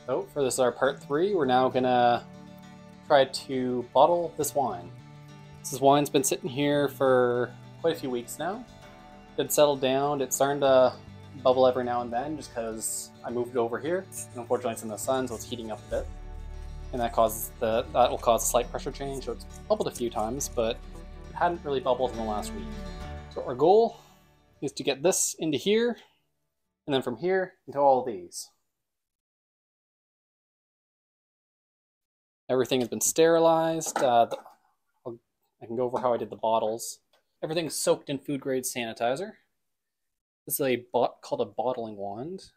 So for this our part 3, we're now gonna try to bottle this wine. This wine's been sitting here for quite a few weeks now. It's settled down. It's starting to bubble every now and then just because I moved it over here. And unfortunately it's in the sun, so it's heating up a bit. And that will cause a slight pressure change. So it's bubbled a few times, but it hadn't really bubbled in the last week. So our goal is to get this into here, and then from here into all of these. Everything has been sterilized. I can go over how I did the bottles. Everything's soaked in food grade sanitizer. This is called a bottling wand.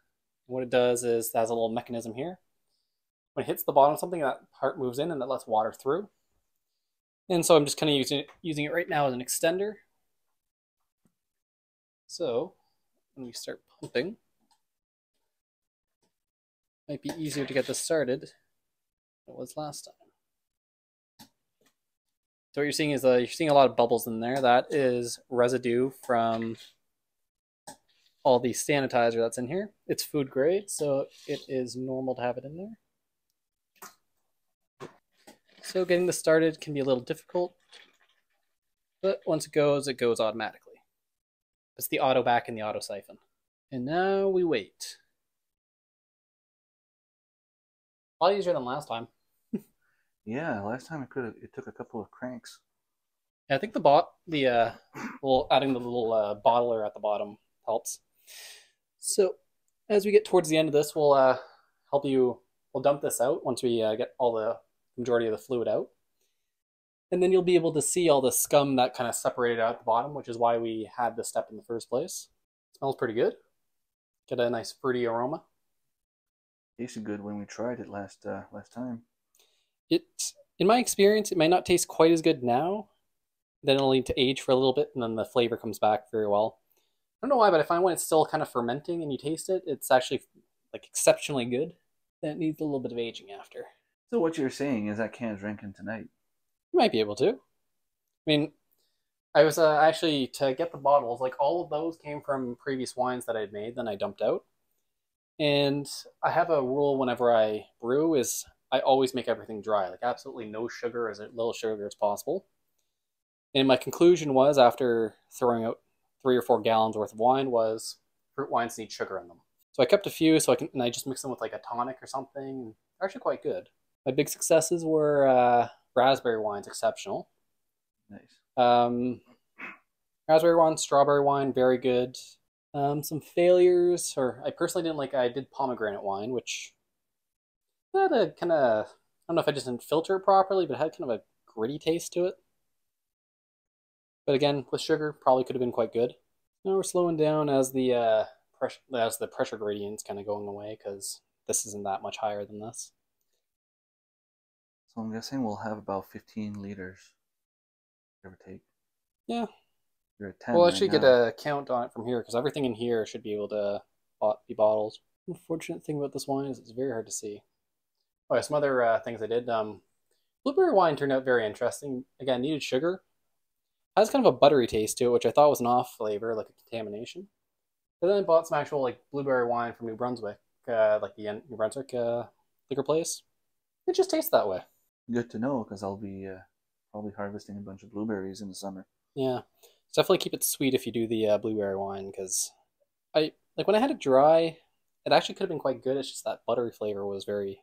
And what it does is it has a little mechanism here. When it hits the bottom of something, that part moves in and that lets water through. And so I'm just kind of using it right now as an extender. So when we start pumping, it might be easier to get this started than it was last time. So what you're seeing is you're seeing a lot of bubbles in there. That is residue from all the sanitizer that's in here. It's food grade, so it is normal to have it in there. So getting this started can be a little difficult, but once it goes automatically. It's the auto back and the auto siphon. And now we wait. A lot easier than last time. Yeah, last time it took a couple of cranks. Yeah, I think adding the little bottler at the bottom helps. So as we get towards the end of this, we'll dump this out once we get all the majority of the fluid out. And then you'll be able to see all the scum that kind of separated out at the bottom, which is why we had this step in the first place. It smells pretty good. Get a nice fruity aroma. Tasted good when we tried it last time. In my experience, it might not taste quite as good now. Then it'll need to age for a little bit, and then the flavor comes back very well. I don't know why, but I find when it's still kind of fermenting and you taste it, it's actually like exceptionally good. Then it needs a little bit of aging after. So what you're saying is I can't drink it tonight? You might be able to. I mean, I was actually, to get the bottles, like all of those came from previous wines that I'd made, then I dumped out. And I have a rule whenever I brew is I always make everything dry, like absolutely no sugar, as little sugar as possible. And my conclusion was, after throwing out 3 or 4 gallons worth of wine, was fruit wines need sugar in them. So I kept a few, and I just mixed them with like a tonic or something. They're actually quite good. My big successes were raspberry wine's exceptional. Nice. Raspberry wine, strawberry wine, very good. Some failures, or I personally didn't like. I did pomegranate wine, which had a kind of, I don't know if I just didn't filter it properly, but it had kind of a gritty taste to it. But again, with sugar, probably could have been quite good. Now we're slowing down as the pressure gradient's kind of going away, because this isn't that much higher than this. So I'm guessing we'll have about 15 liters, give or take. Yeah. You're at 10 We'll right actually now. get a count on it from here, because everything in here should be able to be bottled. The unfortunate thing about this wine is it's very hard to see. Oh, yeah, some other things I did. Blueberry wine turned out very interesting. Again, needed sugar. Has kind of a buttery taste to it, which I thought was an off flavor, like a contamination. But then I bought some actual like blueberry wine from New Brunswick, like the New Brunswick liquor place. It just tastes that way. Good to know, because I'll be probably harvesting a bunch of blueberries in the summer. Yeah, so definitely keep it sweet if you do the blueberry wine, because when I had it dry, it actually could have been quite good. It's just that buttery flavor was very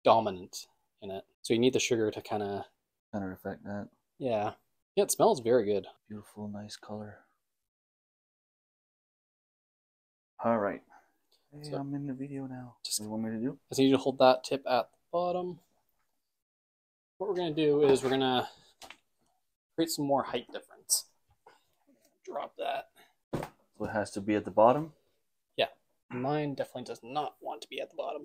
dominant in it. So you need the sugar to kind of reflect that. Yeah, it smells very good. Beautiful, nice color. All right. Hey, so, I'm in the video now. What do you want me to do? I need you to hold that tip at the bottom. What we're going to do is we're going to create some more height difference. Drop that. So it has to be at the bottom? Yeah. Mine definitely does not want to be at the bottom.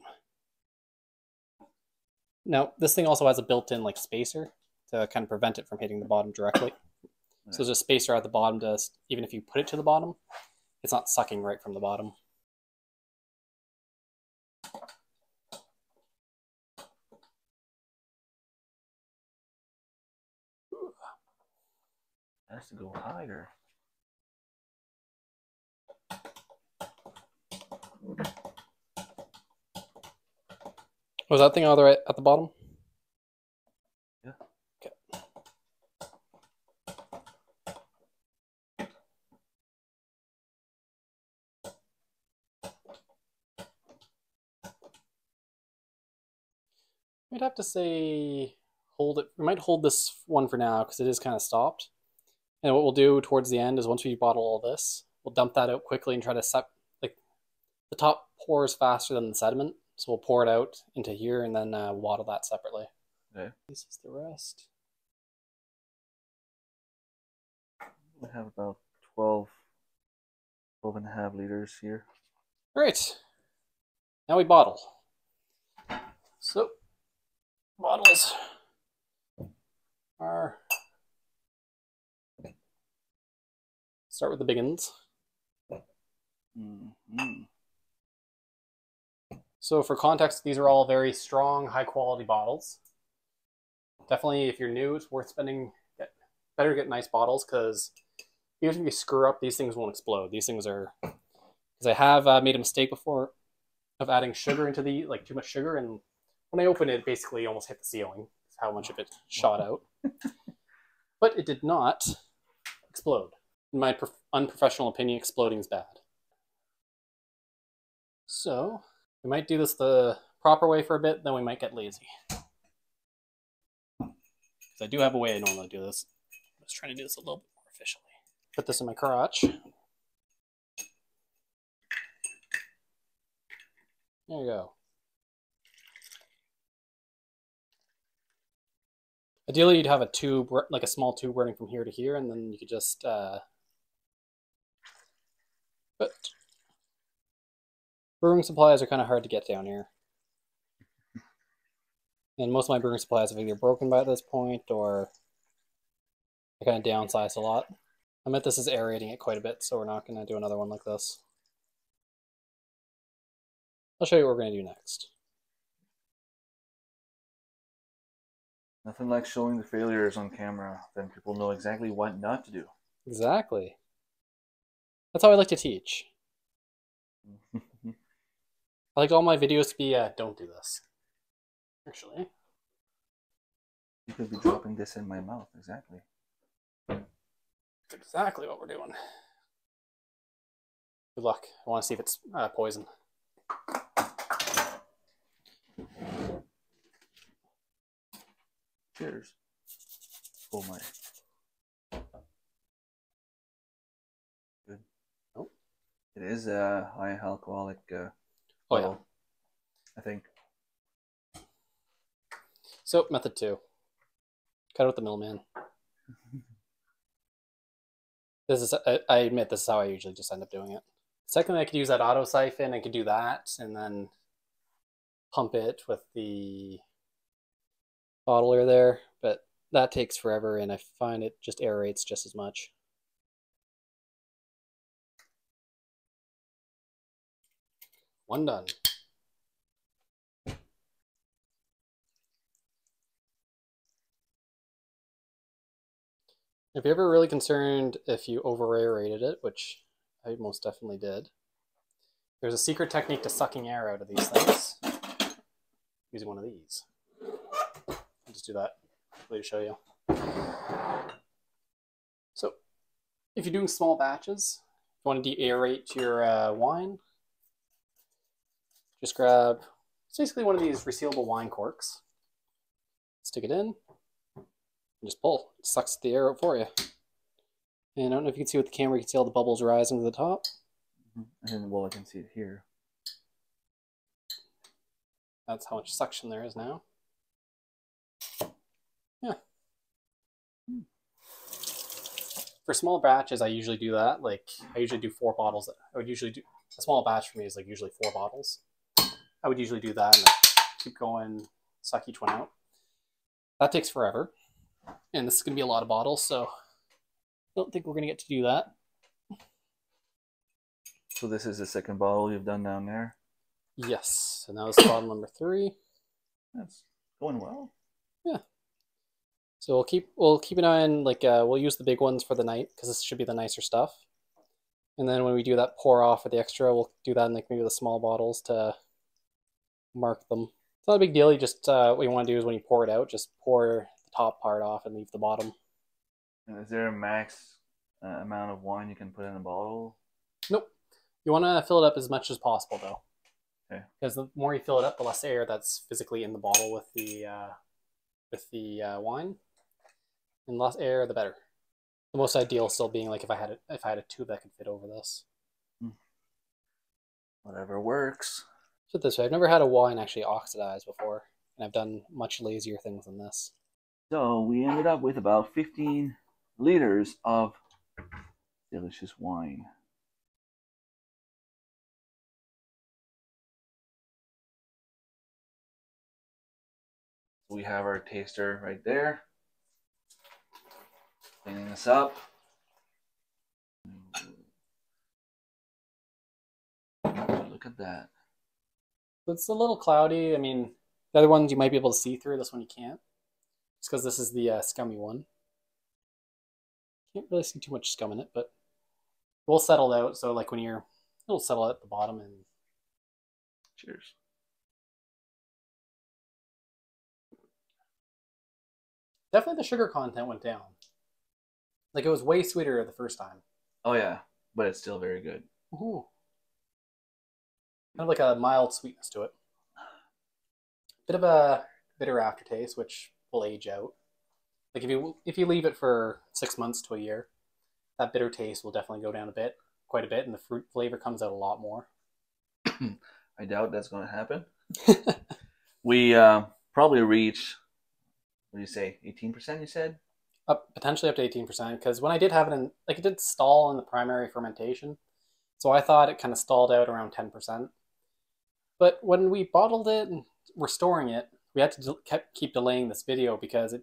Now, this thing also has a built-in like spacer to kind of prevent it from hitting the bottom directly. Right. So there's a spacer at the bottom to, even if you put it to the bottom, it's not sucking right from the bottom. It has to go higher. Was that thing all the way at the bottom? Yeah. Okay. I'd have to say hold it. We might hold this one for now because it is kind of stopped. And what we'll do towards the end is once we bottle all this, we'll dump that out quickly and try to set, like, the top pours faster than the sediment. So we'll pour it out into here and then bottle that separately. Okay. This is the rest. We have about 12 and a half liters here. All right. Now we bottle. So bottles are, start with the big ones. Mm-hmm. So for context, these are all very strong, high quality bottles. Definitely, if you're new, it's worth spending. Better get nice bottles because even if you screw up, these things won't explode. These things are, because I have made a mistake before of adding sugar into the, like, too much sugar, and when I opened it, basically almost hit the ceiling. How much of it shot out, but it did not explode. In my unprofessional opinion, exploding is bad. So we might do this the proper way for a bit, then we might get lazy. Because I do have a way I normally do this. I was trying to do this a little bit more efficiently. Put this in my crotch. There you go. Ideally, you'd have a tube, like a small tube running from here to here, and then you could just but brewing supplies are kind of hard to get down here. And most of my brewing supplies have either broken by this point or I kind of downsized a lot. I meant this is aerating it quite a bit, so we're not going to do another one like this. I'll show you what we're going to do next. Nothing like showing the failures on camera, then people know exactly what not to do. Exactly. That's how I like to teach. I like all my videos to be, don't do this. Actually. You could be dropping this in my mouth, exactly. That's exactly what we're doing. Good luck. I want to see if it's poison. Cheers. Oh my. Good. Oh. It is a high alcoholic oh yeah. I think. So, method 2. Cut out the middleman. This is, I admit, this is how I usually just end up doing it. Secondly, I could use that auto siphon. I could do that and then pump it with the bottler there, but that takes forever and I find it just aerates just as much. One done. If you're ever really concerned if you over aerated it, which I most definitely did, there's a secret technique to sucking air out of these things using one of these. I'll just do that to show you. So if you're doing small batches, if you want to de-aerate your wine, just grab, it's basically one of these resealable wine corks, stick it in, and just pull. It sucks the air out for you. And I don't know if you can see with the camera, you can see all the bubbles rising to the top. And well, I can see it here. That's how much suction there is now. Yeah. For small batches, I usually do that. Like, I usually do 4 bottles. I would usually do, a small batch for me is like usually 4 bottles. I would usually do that and keep going, suck each one out. That takes forever. And this is going to be a lot of bottles, so I don't think we're going to get to do that. So this is the second bottle you've done down there? Yes. So now this is bottle number 3. That's going well. Yeah. So we'll keep an eye on, like, we'll use the big ones for the night because this should be the nicer stuff. And then when we do that pour off for the extra, we'll do that in like maybe the small bottles to mark them. not a big deal. You just what you want to do is when you pour it out, just pour the top part off and leave the bottom. And is there a max amount of wine you can put in a bottle? Nope. You want to fill it up as much as possible though. Okay. Because the more you fill it up, the less air that's physically in the bottle with the wine, and less air, the better. The most ideal still being like if I had a tube that could fit over this. Whatever works. Put it this way, I've never had a wine actually oxidize before, and I've done much lazier things than this. So we ended up with about 15 liters of delicious wine. We have our taster right there. Cleaning this up. Look at that. It's a little cloudy. I mean, the other ones you might be able to see through. This one you can't. Just because this is the scummy one. Can't really see too much scum in it, but we'll settle out. So like when it'll settle out at the bottom and cheers. Definitely the sugar content went down. Like it was way sweeter the first time. Oh yeah, but it's still very good. Ooh. Kind of like a mild sweetness to it. Bit of a bitter aftertaste, which will age out. Like if you leave it for 6 months to a year, that bitter taste will definitely go down quite a bit, and the fruit flavor comes out a lot more. I doubt that's going to happen. We probably reach, what do you say, 18%? You said potentially up to 18%. Because when I did have it in, like it did stall in the primary fermentation, so I thought it kind of stalled out around 10%. But when we bottled it and we're storing it, we had to keep delaying this video because it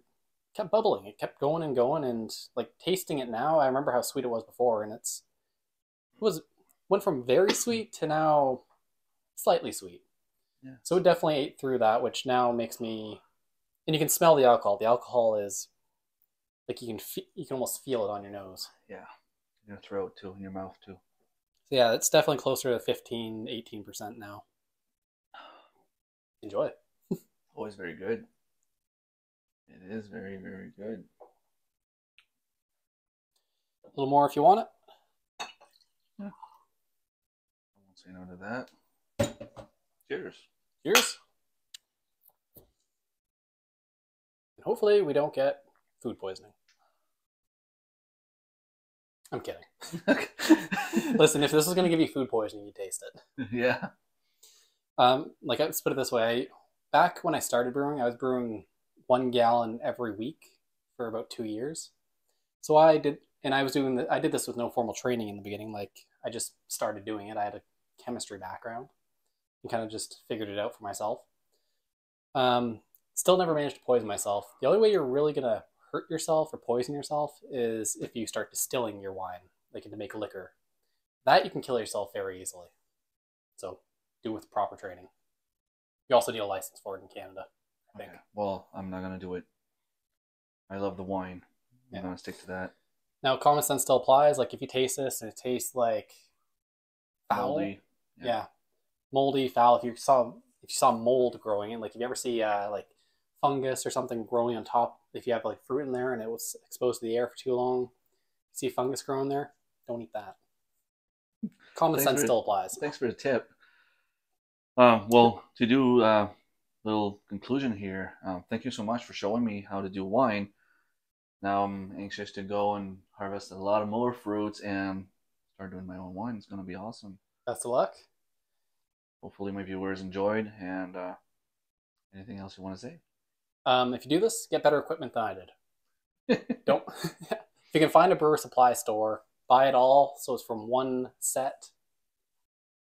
kept bubbling. It kept going and going, and like tasting it now, I remember how sweet it was before, and it went from very sweet to now slightly sweet. Yeah. So it definitely ate through that, which now makes me, and you can smell the alcohol. The alcohol is like you can almost feel it on your nose. Yeah, in your throat too, in your mouth too. So yeah, it's definitely closer to 15, 18% now. Enjoy. Always very good. It is very, very good. A little more if you want it. Yeah. I won't say no to that. Cheers. Cheers. And hopefully we don't get food poisoning. I'm kidding. Listen, if this is going to give you food poisoning, you taste it. Yeah. Like let's put it this way. Back when I started brewing, I was brewing 1 gallon every week for about 2 years. So I did this with no formal training in the beginning. Like I just started doing it. I had a chemistry background and kind of just figured it out for myself. Still never managed to poison myself. The only way you're really gonna hurt yourself or poison yourself is if you start distilling your wine, like to make liquor. That you can kill yourself very easily. So do with proper training. You also need a license for it in Canada, I think. Okay. Well, I'm not gonna do it. I love the wine. I'm gonna stick to that. Now, common sense still applies. Like if you taste this and it tastes like foul, moldy, moldy, foul. If you saw mold growing in, like if you ever see like fungus or something growing on top, if you have like fruit in there and it was exposed to the air for too long, see fungus growing there, don't eat that. Common sense still applies. Thanks for the tip. Well, to do a little conclusion here, thank you so much for showing me how to do wine. Now I'm anxious to go and harvest a lot of more fruits and start doing my own wine. It's going to be awesome. Best of luck. Hopefully my viewers enjoyed. And anything else you want to say? If you do this, get better equipment than I did. Don't. If you can find a brewer supply store, buy it all. So it's from one set.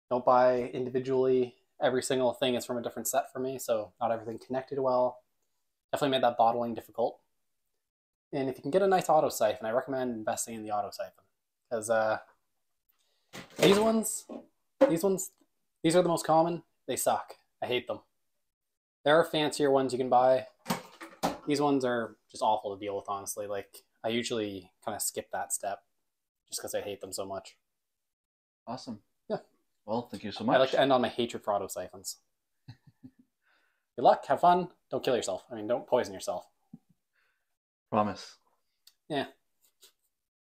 Don't buy individually. Every single thing is from a different set for me, so not everything connected well. Definitely made that bottling difficult. And if you can get a nice auto siphon, I recommend investing in the auto siphon. Because these are the most common. They suck. I hate them. There are fancier ones you can buy. These ones are just awful to deal with, honestly. Like, I usually kind of skip that step just because I hate them so much. Awesome. Yeah. Well, thank you so much. I like to end on my hatred for auto siphons. Good luck. Have fun. Don't kill yourself. I mean, don't poison yourself. Promise. Yeah.